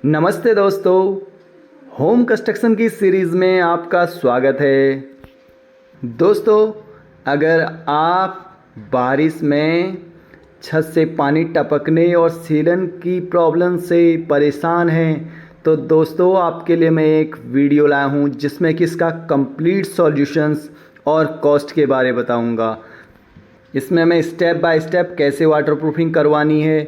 नमस्ते दोस्तों, home construction की सीरीज़ में आपका स्वागत है। दोस्तों, अगर आप बारिश में छत से पानी टपकने और सीलन की प्रॉब्लम से परेशान हैं तो दोस्तों आपके लिए मैं एक वीडियो लाया हूं जिसमें कि इसका कंप्लीट सॉल्यूशंस और कॉस्ट के बारे बताऊंगा। इसमें मैं स्टेप बाय स्टेप कैसे वाटरप्रूफिंग करवानी है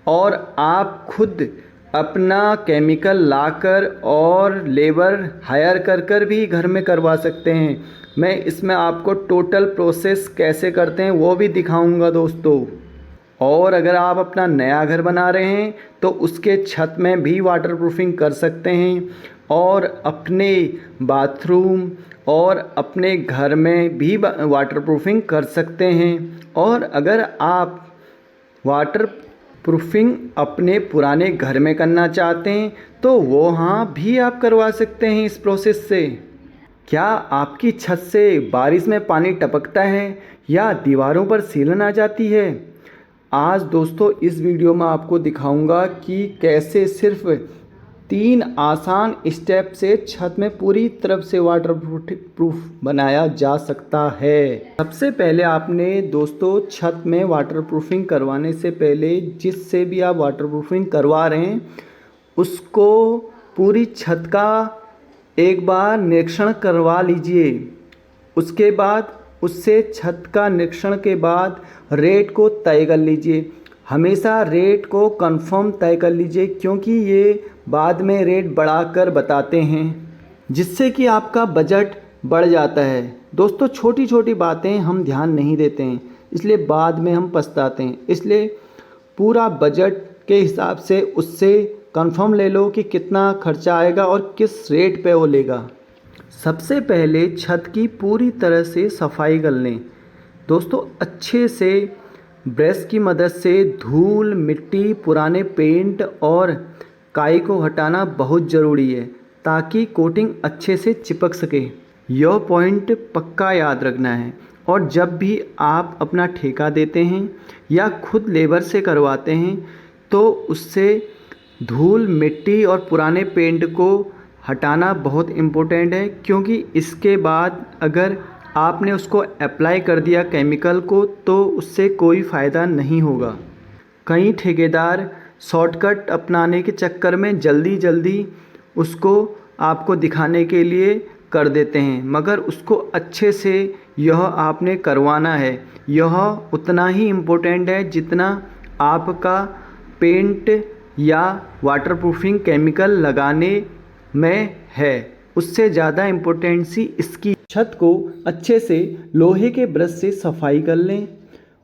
और आप खुद अपना केमिकल लाकर और लेबर हायर कर भी घर में करवा सकते हैं। मैं इसमें आपको टोटल प्रोसेस कैसे करते हैं वो भी दिखाऊंगा दोस्तों। और अगर आप अपना नया घर बना रहे हैं तो उसके छत में भी वाटरप्रूफिंग कर सकते हैं और अपने बाथरूम और अपने घर में भी वाटरप्रूफिंग कर सकते हैं। और अगर आप वाटर प्रूफिंग अपने पुराने घर में करना चाहते हैं तो वहाँ भी आप करवा सकते हैं इस प्रोसेस से। क्या आपकी छत से बारिश में पानी टपकता है या दीवारों पर सीलन आ जाती है? आज दोस्तों इस वीडियो में आपको दिखाऊंगा कि कैसे सिर्फ 3 आसान स्टेप से छत में पूरी तरफ से वाटर प्रूफ बनाया जा सकता है। सबसे पहले आपने दोस्तों छत में वाटर प्रूफिंग करवाने से पहले जिससे भी आप वाटर प्रूफिंग करवा रहे हैं उसको पूरी छत का एक बार निरीक्षण करवा लीजिए। उसके बाद उससे छत का निरीक्षण के बाद रेट को तय कर लीजिए। हमेशा रेट को कंफर्म तय कर लीजिए क्योंकि ये बाद में रेट बढ़ाकर बताते हैं जिससे कि आपका बजट बढ़ जाता है। दोस्तों छोटी छोटी बातें हम ध्यान नहीं देते हैं इसलिए बाद में हम पछताते हैं। इसलिए पूरा बजट के हिसाब से उससे कंफर्म ले लो कि कितना खर्चा आएगा और किस रेट पे वो लेगा। सबसे पहले छत की पूरी तरह से सफाई कर लें। दोस्तों अच्छे से ब्रश की मदद से धूल, मिट्टी, पुराने पेंट और काई को हटाना बहुत ज़रूरी है ताकि कोटिंग अच्छे से चिपक सके। यह पॉइंट पक्का याद रखना है। और जब भी आप अपना ठेका देते हैं या खुद लेबर से करवाते हैं तो उससे धूल, मिट्टी और पुराने पेंट को हटाना बहुत इम्पोर्टेंट है क्योंकि इसके बाद अगर आपने उसको अप्लाई कर दिया केमिकल को तो उससे कोई फ़ायदा नहीं होगा। कई ठेकेदार शॉर्टकट अपनाने के चक्कर में जल्दी उसको आपको दिखाने के लिए कर देते हैं मगर उसको अच्छे से यह आपने करवाना है। यह उतना ही इम्पोर्टेंट है जितना आपका पेंट या वाटरप्रूफिंग केमिकल लगाने में है, उससे ज़्यादा इम्पोर्टेंसी इसकी। छत को अच्छे से लोहे के ब्रश से सफाई कर लें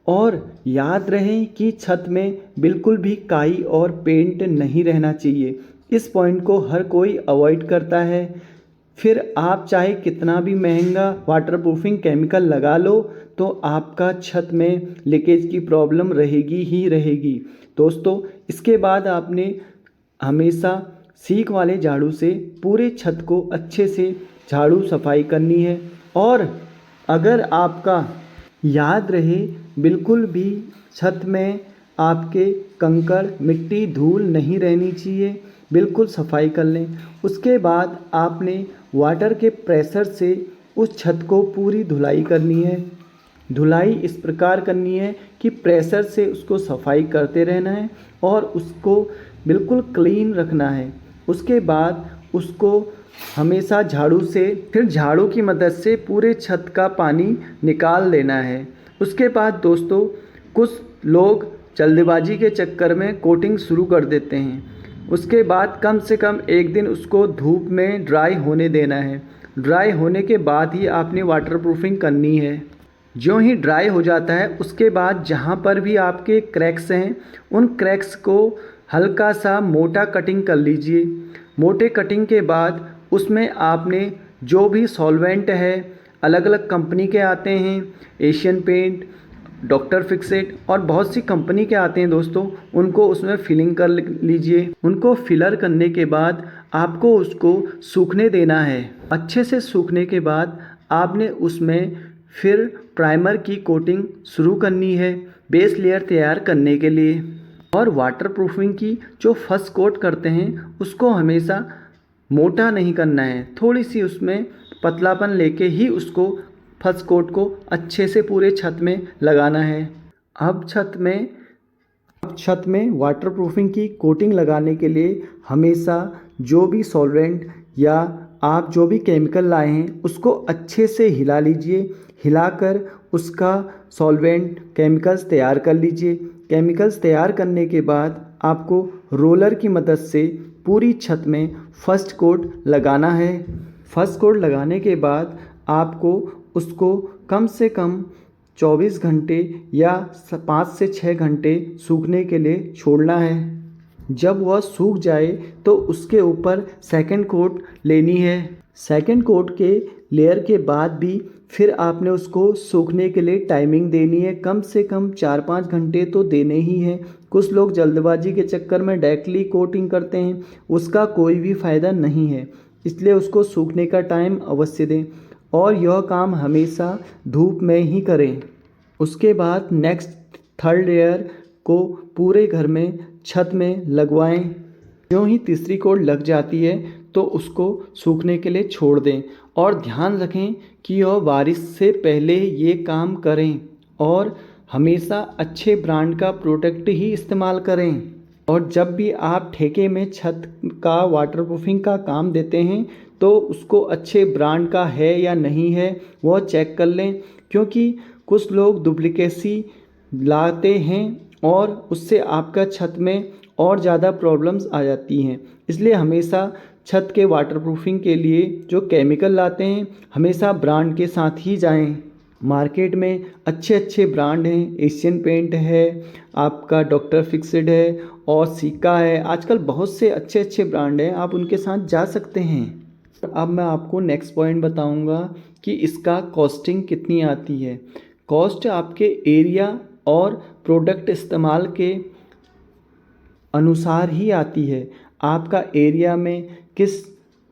और याद रहे कि छत में बिल्कुल भी काई और पेंट नहीं रहना चाहिए। इस पॉइंट को हर कोई अवॉइड करता है। फिर आप चाहे कितना भी महंगा वाटरप्रूफिंग केमिकल लगा लो तो आपका छत में लीकेज की प्रॉब्लम रहेगी ही रहेगी। दोस्तों इसके बाद आपने हमेशा सीख वाले झाड़ू से पूरे छत को अच्छे से झाड़ू सफाई करनी है। और अगर आपका याद रहे बिल्कुल भी छत में आपके कंकड़, मिट्टी, धूल नहीं रहनी चाहिए, बिल्कुल सफाई कर लें। उसके बाद आपने वाटर के प्रेशर से उस छत को पूरी धुलाई करनी है। धुलाई इस प्रकार करनी है कि प्रेशर से उसको सफाई करते रहना है और उसको बिल्कुल क्लीन रखना है। उसके बाद उसको हमेशा झाड़ू से फिर झाड़ू की मदद से पूरे छत का पानी निकाल लेना है। उसके बाद दोस्तों कुछ लोग जल्दबाजी के चक्कर में कोटिंग शुरू कर देते हैं। उसके बाद कम से कम एक दिन उसको धूप में ड्राई होने देना है। ड्राई होने के बाद ही आपने वाटरप्रूफिंग करनी है। जो ही ड्राई हो जाता है उसके बाद जहाँ पर भी आपके क्रैक्स हैं उन क्रैक्स को हल्का सा मोटा कटिंग कर लीजिए। मोटे कटिंग के बाद उसमें आपने जो भी सॉल्वेंट है, अलग अलग कंपनी के आते हैं, एशियन पेंट, डॉक्टर फिक्सेट और बहुत सी कंपनी के आते हैं दोस्तों, उनको उसमें फिलिंग कर लीजिए। उनको फिलर करने के बाद आपको उसको सूखने देना है। अच्छे से सूखने के बाद आपने उसमें फिर प्राइमर की कोटिंग शुरू करनी है बेस लेयर तैयार करने के लिए। और वाटरप्रूफिंग की जो फर्स्ट कोट करते हैं उसको हमेशा मोटा नहीं करना है, थोड़ी सी उसमें पतलापन लेके ही उसको फर्स्ट कोट को अच्छे से पूरे छत में लगाना है। अब छत में वाटरप्रूफिंग की कोटिंग लगाने के लिए हमेशा जो भी सॉल्वेंट या आप जो भी केमिकल लाए हैं उसको अच्छे से हिला लीजिए। हिलाकर उसका सॉल्वेंट केमिकल्स तैयार कर लीजिए। केमिकल्स तैयार करने के बाद आपको रोलर की मदद से पूरी छत में फर्स्ट कोट लगाना है। फर्स्ट कोट लगाने के बाद आपको उसको कम से कम 24 घंटे या 5 से 6 घंटे सूखने के लिए छोड़ना है। जब वह सूख जाए तो उसके ऊपर सेकंड कोट लेनी है। सेकंड कोट के लेयर के बाद भी फिर आपने उसको सूखने के लिए टाइमिंग देनी है, कम से कम 4-5 घंटे तो देने ही हैं। कुछ लोग जल्दबाजी के चक्कर में डायरेक्टली कोटिंग करते हैं, उसका कोई भी फ़ायदा नहीं है, इसलिए उसको सूखने का टाइम अवश्य दें और यह काम हमेशा धूप में ही करें। उसके बाद नेक्स्ट थर्ड लेयर को पूरे घर में छत में लगवाएं। यूँ ही तीसरी कोट लग जाती है तो उसको सूखने के लिए छोड़ दें और ध्यान रखें कि यह बारिश से पहले ये काम करें और हमेशा अच्छे ब्रांड का प्रोडक्ट ही इस्तेमाल करें। और जब भी आप ठेके में छत का वाटरप्रूफिंग का काम देते हैं तो उसको अच्छे ब्रांड का है या नहीं है वह चेक कर लें, क्योंकि कुछ लोग डुप्लीकेसी लाते हैं और उससे आपका छत में और ज़्यादा प्रॉब्लम्स आ जाती हैं। इसलिए हमेशा छत के वाटरप्रूफिंग के लिए जो केमिकल लाते हैं हमेशा ब्रांड के साथ ही जाएं। मार्केट में अच्छे अच्छे ब्रांड हैं, एशियन पेंट है, आपका डॉक्टर फिक्स्ड है और सिक्का है। आजकल बहुत से अच्छे अच्छे ब्रांड हैं, आप उनके साथ जा सकते हैं। अब मैं आपको नेक्स्ट पॉइंट बताऊंगा कि इसका कॉस्टिंग कितनी आती है। कॉस्ट आपके एरिया और प्रोडक्ट इस्तेमाल के अनुसार ही आती है। आपका एरिया में किस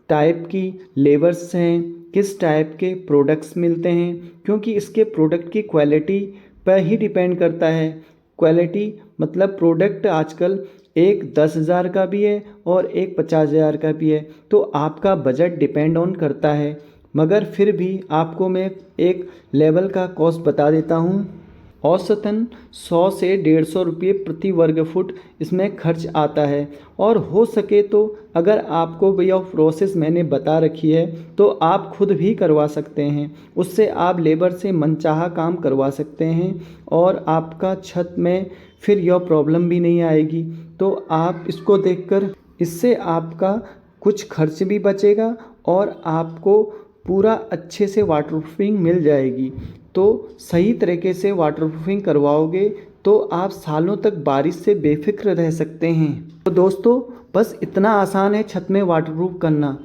टाइप की लेबर्स हैं, किस टाइप के प्रोडक्ट्स मिलते हैं, क्योंकि इसके प्रोडक्ट की क्वालिटी पर ही डिपेंड करता है। क्वालिटी मतलब प्रोडक्ट आजकल एक 10,000 का भी है और एक 50,000 का भी है, तो आपका बजट डिपेंड ऑन करता है। मगर फिर भी आपको मैं एक लेवल का कॉस्ट बता देता हूँ। औसतन 100 से 150 रुपये प्रति वर्ग फुट इसमें खर्च आता है। और हो सके तो अगर आपको यह प्रोसेस मैंने बता रखी है तो आप खुद भी करवा सकते हैं, उससे आप लेबर से मनचाहा काम करवा सकते हैं और आपका छत में फिर यह प्रॉब्लम भी नहीं आएगी। तो आप इसको देखकर इससे आपका कुछ खर्च भी बचेगा और आपको पूरा अच्छे से वाटरप्रूफिंग मिल जाएगी। तो सही तरीके से वाटरप्रूफिंग करवाओगे तो आप सालों तक बारिश से बेफिक्र रह सकते हैं। तो दोस्तों बस इतना आसान है छत में वाटरप्रूफ करना।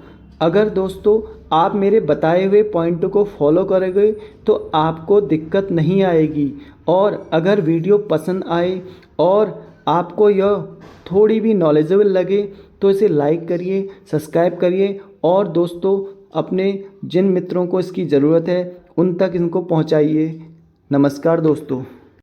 अगर दोस्तों आप मेरे बताए हुए पॉइंट को फॉलो करोगे तो आपको दिक्कत नहीं आएगी। और अगर वीडियो पसंद आए और आपको यह थोड़ी भी नॉलेजेबल लगे तो इसे लाइक करिए, सब्सक्राइब करिए और दोस्तों अपने जिन मित्रों को इसकी ज़रूरत है उन तक इनको पहुंचाइए। नमस्कार दोस्तों।